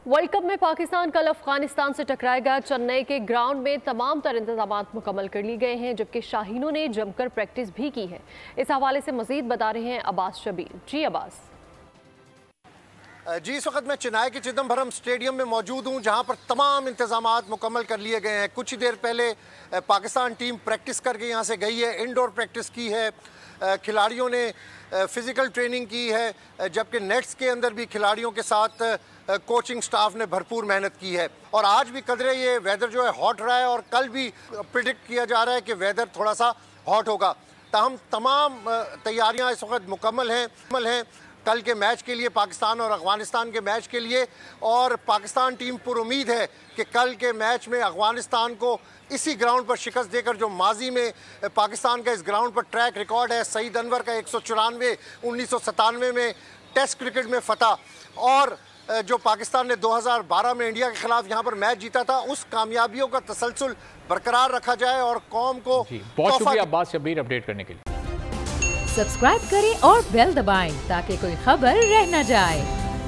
World cup में पाकिस्तान कल अफगानिस्तान से टकराएगा। चेन्नई के ग्राउंड में तमाम तर इंतजाम मुकम्मल कर लिए गए हैं, जबकि शाहीनों ने जमकर प्रैक्टिस भी की है। इस हवाले से मजीद बता रहे हैं अब्बास शबीर। जी अब्बास। जी, इस वक्त मैं चेन्नई के चिदम्बरम स्टेडियम में मौजूद हूं, जहां पर तमाम इंतजामात मुकम्मल कर लिए गए हैं। कुछ ही देर पहले पाकिस्तान टीम प्रैक्टिस करके यहां से गई है, इंडोर प्रैक्टिस की है, खिलाड़ियों ने फिज़िकल ट्रेनिंग की है, जबकि नेट्स के अंदर भी खिलाड़ियों के साथ कोचिंग स्टाफ ने भरपूर मेहनत की है। और आज भी कदरे ये वेदर जो है हॉट रहा है और कल भी प्रिडिक्ट किया जा रहा है कि वेदर थोड़ा सा हॉट होगा। ताहम तमाम तैयारियां इस वक्त मुकम्मल हैं कल के मैच के लिए, पाकिस्तान और अफगानिस्तान के मैच के लिए। और पाकिस्तान टीम पुरुमीद है कि कल के मैच में अफगानिस्तान को इसी ग्राउंड पर शिकस्त देकर, जो माजी में पाकिस्तान का इस ग्राउंड पर ट्रैक रिकॉर्ड है, सईद अनवर का 194, 1997 में टेस्ट क्रिकेट में फतह, और जो पाकिस्तान ने 2012 में इंडिया के खिलाफ यहाँ पर मैच जीता था, उस कामयाबियों का तसलसल बरकरार रखा जाए और कौम को। बहुत शुक्रिया अब्बास शबीर अपडेट करने के लिए। सब्सक्राइब करें और बेल दबाएं ताकि कोई खबर रह न जाए।